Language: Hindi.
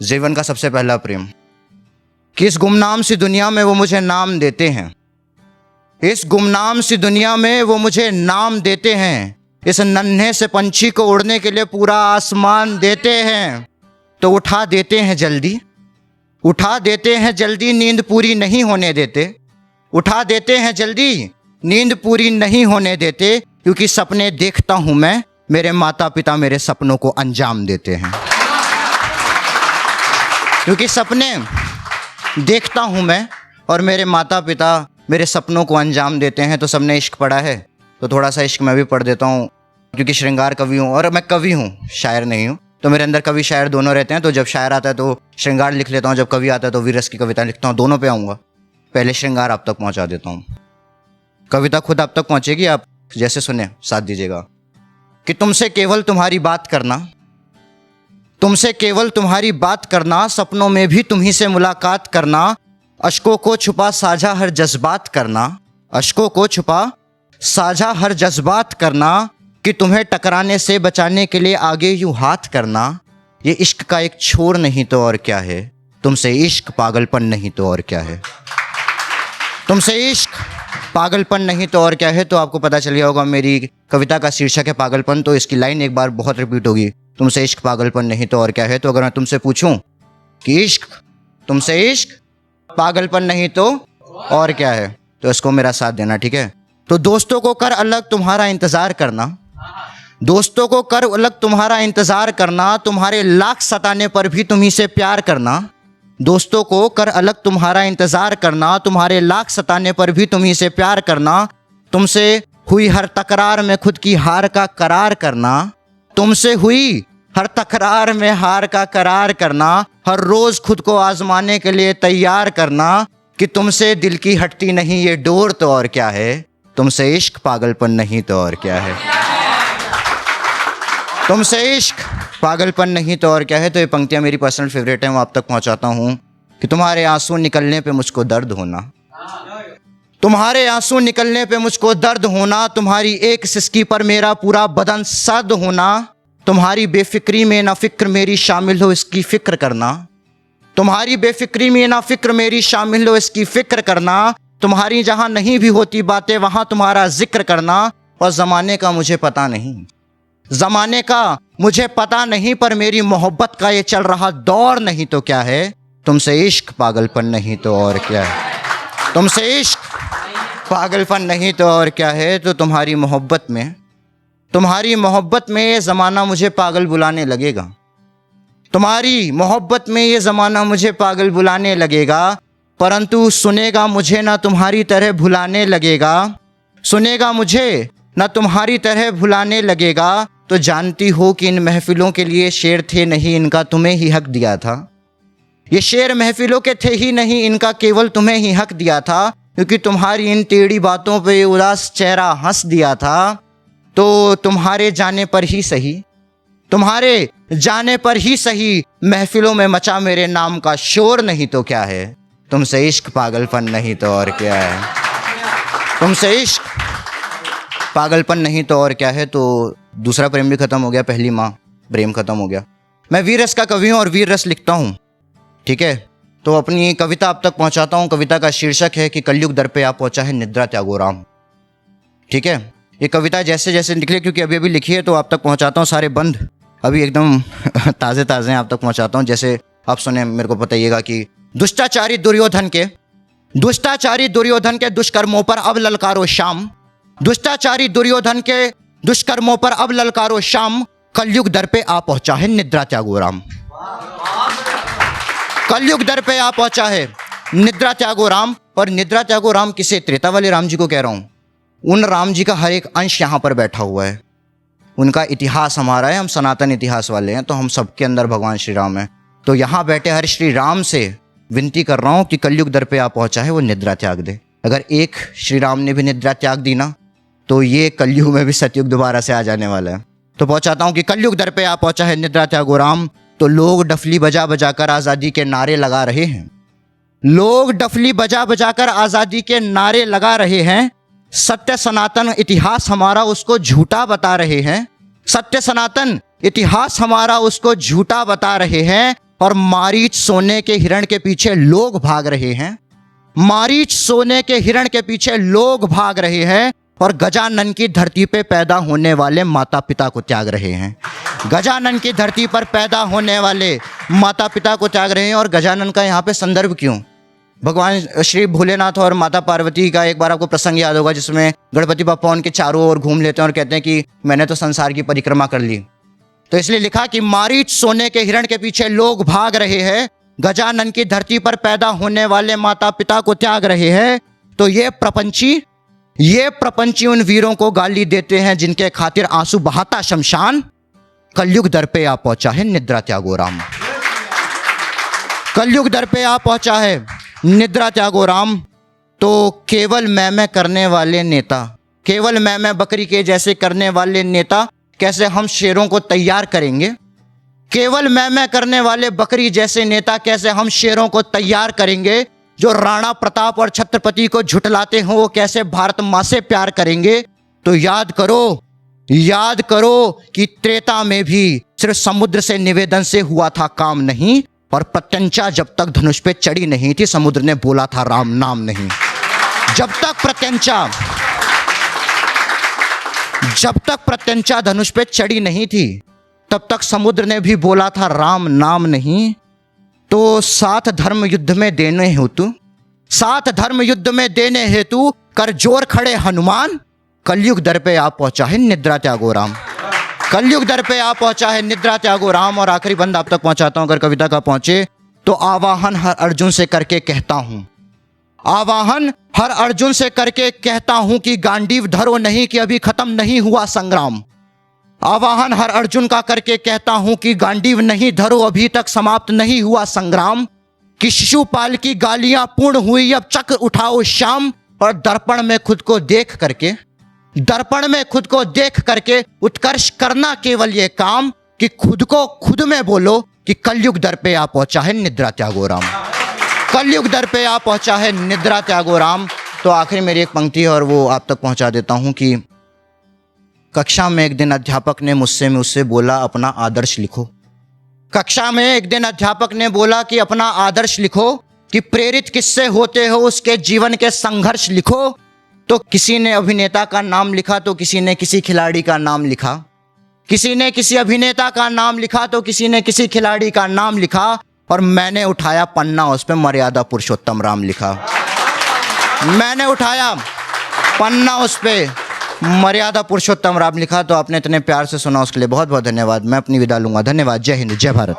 जीवन का सबसे पहला प्रेम। कि इस गुमनाम सी दुनिया में वो मुझे नाम देते हैं, इस गुमनाम सी दुनिया में वो मुझे नाम देते हैं। इस नन्हे से पंछी को उड़ने के लिए पूरा आसमान देते हैं। तो उठा देते हैं जल्दी, उठा देते हैं जल्दी, नींद पूरी नहीं होने देते। उठा देते हैं जल्दी, नींद पूरी नहीं होने देते। क्योंकि सपने देखता हूं मैं, मेरे माता पिता मेरे सपनों को अंजाम देते हैं। क्योंकि सपने देखता हूं मैं और मेरे माता पिता मेरे सपनों को अंजाम देते हैं। तो सबने इश्क पढ़ा है तो थोड़ा सा इश्क मैं भी पढ़ देता हूँ। क्योंकि श्रृंगार कवि हूँ और मैं कवि हूँ, शायर नहीं हूँ। तो मेरे अंदर कवि शायर दोनों रहते हैं। तो जब शायर आता है तो श्रृंगार लिख लेता हूँ, जब कवि आता है तो वीर रस की कविता लिखता हूँ। दोनों पे आऊँगा, पहले श्रृंगार आप तक पहुँचा देता हूँ, कविता खुद आप तक पहुँचेगी। आप जैसे सुने साथ दीजिएगा। कि तुमसे केवल तुम्हारी बात करना, तुमसे केवल तुम्हारी बात करना, सपनों में भी तुम्ही से मुलाकात करना, अश्कों को छुपा साझा हर जज्बात करना, अश्कों को छुपा साझा हर जज्बात करना, कि तुम्हें टकराने से बचाने के लिए आगे यूं हाथ करना। ये इश्क का एक छोर नहीं तो और क्या है, तुमसे इश्क पागलपन नहीं तो और क्या है। तुमसे इश्क पागलपन नहीं तो और क्या है। तो आपको पता चल गया होगा मेरी कविता का शीर्षक है पागलपन। तो इसकी लाइन एक बार बहुत रिपीट होगी, तुमसे इश्क पागलपन नहीं तो और क्या है। तो अगर मैं तुमसे पूछूं कि इश्क, तुमसे इश्क पागलपन नहीं तो और क्या है, तो इसको मेरा साथ देना, ठीक है। तो दोस्तों को कर अलग तुम्हारा इंतजार करना, दोस्तों को कर अलग तुम्हारा इंतजार करना, तुम्हारे लाख सताने पर भी तुम्ही से प्यार करना। दोस्तों को कर अलग तुम्हारा इंतजार करना, तुम्हारे लाख सताने पर भी तुम्ही से प्यार करना। तुमसे हुई हर तकरार में खुद की हार का करार करना, तुमसे हुई हर तकरार में हार का करार करना, हर रोज खुद को आजमाने के लिए तैयार करना। कि तुमसे दिल की हटती नहीं ये डोर तो और क्या है, तुमसे इश्क पागलपन नहीं तो और क्या है। तुमसे इश्क पागलपन नहीं तो और क्या है। तो ये पंक्तियां मेरी पर्सनल फेवरेट हैं, वो आप तक पहुंचाता हूं। कि तुम्हारे आंसू निकलने पे मुझको दर्द होना, तुम्हारे आंसू निकलने पे मुझको दर्द होना, तुम्हारी एक सिसकी पर मेरा पूरा बदन सर्द होना। तुम्हारी बेफिक्री में ना फिक्र मेरी शामिल हो इसकी फिक्र करना, तुम्हारी बेफिक्री में ना फिक्र मेरी शामिल हो इसकी फिक्र करना। तुम्हारी जहां नहीं भी होती बातें वहां तुम्हारा जिक्र करना। और ज़माने का मुझे पता नहीं, ज़माने का मुझे पता नहीं, पर मेरी मोहब्बत का ये चल रहा दौर नहीं तो क्या है, तुमसे इश्क पागलपन नहीं तो और क्या है। तुमसे इश्क पागलपन नहीं तो और क्या है। तो तुम्हारी मोहब्बत में ये ज़माना मुझे पागल बुलाने लगेगा, तुम्हारी मोहब्बत में ये ज़माना मुझे पागल बुलाने लगेगा। परंतु सुनेगा मुझे ना तुम्हारी तरह भुलाने लगेगा, सुनेगा मुझे ना तुम्हारी तरह भुलाने लगेगा। तो जानती हो कि इन महफिलों के लिए शेर थे नहीं, इनका तुम्हें ही हक दिया था। ये शेर महफिलों के थे ही नहीं, इनका केवल तुम्हें ही हक दिया था। क्योंकि तुम्हारी इन टेढ़ी बातों पे उदास चेहरा हंस दिया था। तो तुम्हारे जाने पर ही सही, तुम्हारे जाने पर ही सही, महफिलों में मचा मेरे नाम का शोर नहीं तो क्या है, तुमसे इश्क पागलपन नहीं तो और क्या है। तुमसे इश्क पागलपन नहीं तो और क्या है। तो दूसरा प्रेम भी खत्म हो गया, पहली माँ प्रेम खत्म हो गया। मैं वीर रस का कवि हूँ और वीर रस लिखता हूँ, ठीक है। तो अपनी कविता आप तक पहुँचाता हूँ। कविता का शीर्षक है कि कलयुग दर पे आ पहुँचा है निद्रा त्यागोराम, ठीक है। ये कविता जैसे जैसे निकले, क्योंकि अभी अभी लिखी है, तो आप तक पहुँचाता हूँ। सारे बंद अभी एकदम ताज़े ताज़े हैं, आप तक पहुँचाता हूँ। जैसे आप सुने, मेरे को बताइएगा कि दुष्टाचारी दुर्योधन के दुष्कर्मों पर अब ललकारो शाम, दुष्टाचारी दुर्योधन के दुष्कर्मों पर अब ललकारो शाम, कलयुग दर पे आ पहुंचा है निद्रा त्यागोराम। कलयुग दर पे आ पहुंचा है निद्रा त्यागोराम। और निद्रा त्यागोराम किसे, त्रेता वाले राम जी को कह रहा हूं। उन राम जी का हर एक अंश यहाँ पर बैठा हुआ है, उनका इतिहास हमारा है, हम सनातन इतिहास वाले हैं, तो हम सबके अंदर भगवान श्री राम है। तो यहाँ बैठे हर श्री राम से विनती कर रहा हूँ कि कलयुग दर पे आ पहुंचा है, वो निद्रा त्याग दे। अगर एक श्री राम ने भी निद्रा त्याग दी ना, तो ये कलयुग में भी सतयुग दोबारा से आ जाने वाला है। तो पहुंचाता हूँ कि कलयुग दर पे आ पहुंचा है निद्रा त्यागोराम। तो लोग डफली बजा बजा कर आज़ादी के नारे लगा रहे हैं, लोग डफली बजा बजा कर आज़ादी के नारे लगा रहे हैं। सत्य सनातन इतिहास हमारा उसको झूठा बता रहे हैं, सत्य सनातन इतिहास हमारा उसको झूठा बता रहे हैं। और मारीच सोने के हिरण के पीछे लोग भाग रहे हैं। मारीच सोने के हिरण के पीछे लोग भाग रहे हैं और गजानन की धरती पे पैदा होने वाले माता पिता को त्याग रहे हैं। गजानन की धरती पर पैदा होने वाले माता पिता को त्याग रहे हैं। और गजानन का यहाँ पे संदर्भ क्यों? भगवान श्री भोलेनाथ और माता पार्वती का एक बार आपको प्रसंग याद होगा, जिसमें गणपति बप्पा उनके चारों ओर घूम लेते हैं और कहते हैं कि मैंने तो संसार की परिक्रमा कर ली। तो इसलिए लिखा कि मारीच सोने के हिरण के पीछे लोग भाग रहे हैं, गजानन की धरती पर पैदा होने वाले माता पिता को त्याग रहे हैं। तो ये प्रपंची उन वीरों को गाली देते हैं जिनके खातिर आंसू बहाता शमशान, कलयुग दर पे आ पहुंचा है निद्रा त्यागो राम। कलयुग दर पे आ पहुंचा है निद्रा त्यागो राम। तो केवल मैं करने वाले नेता, केवल मैं बकरी के जैसे करने वाले नेता कैसे हम शेरों को तैयार करेंगे? केवल मैं करने वाले बकरी जैसे नेता कैसे हम शेरों को तैयार करेंगे? जो राणा प्रताप और छत्रपति को झुठलाते हो वो कैसे भारत माँ से प्यार करेंगे? तो याद करो कि त्रेता में भी सिर्फ समुद्र से निवेदन से हुआ था काम नहीं, और प्रत्यंचा जब तक धनुष पे चढ़ी नहीं थी समुद्र ने बोला था राम नाम नहीं। जब तक प्रत्यंचा धनुष पे चढ़ी नहीं थी तब तक समुद्र ने भी बोला था राम नाम नहीं। तो सात धर्म युद्ध में देने हेतु कर जोर खड़े हनुमान, कलयुग दर पे आ पहुंचा है निद्रा त्यागो राम। कलयुग दर पे आ पहुंचा है निद्रा त्यागो राम। और आखिरी बंद आप तक पहुंचाता हूं, अगर कविता का पहुंचे तो आवाहन हर अर्जुन से करके कहता हूं, आवाहन हर अर्जुन से करके कहता हूं कि गांडीव धरो नहीं कि अभी खत्म नहीं हुआ संग्राम। आवाहन हर अर्जुन का करके कहता हूं कि गांडीव नहीं धरो अभी तक समाप्त नहीं हुआ संग्राम। कि शिशुपाल की गालियां पूर्ण हुई अब चक्र उठाओ श्याम, और दर्पण में खुद को देख करके उत्कर्ष करना केवल ये काम कि खुद को खुद में बोलो कि कलयुग दर पे आ पहुंचा है निद्रा त्यागो राम। कलयुग दर पे आ पहुंचा है निद्रा त्यागो राम। तो आखिरी मेरी एक पंक्ति है और वो आप तक पहुंचा देता हूं कि कक्षा में एक दिन अध्यापक ने मुझसे बोला अपना आदर्श लिखो। कक्षा में एक दिन अध्यापक ने बोला कि अपना आदर्श लिखो, कि प्रेरित किससे होते हो उसके जीवन के संघर्ष लिखो। तो किसी ने अभिनेता का नाम लिखा तो किसी ने किसी खिलाड़ी का नाम लिखा, किसी ने किसी अभिनेता का नाम लिखा तो किसी ने किसी खिलाड़ी का नाम लिखा, और मैंने उठाया पन्ना उस पर मर्यादा पुरुषोत्तम राम लिखा। मैंने उठाया पन्ना उस पर मर्यादा पुरुषोत्तम राम लिखा। तो आपने इतने प्यार से सुना उसके लिए बहुत बहुत धन्यवाद। मैं अपनी विदा लूंगा। धन्यवाद। जय हिंद, जय भारत।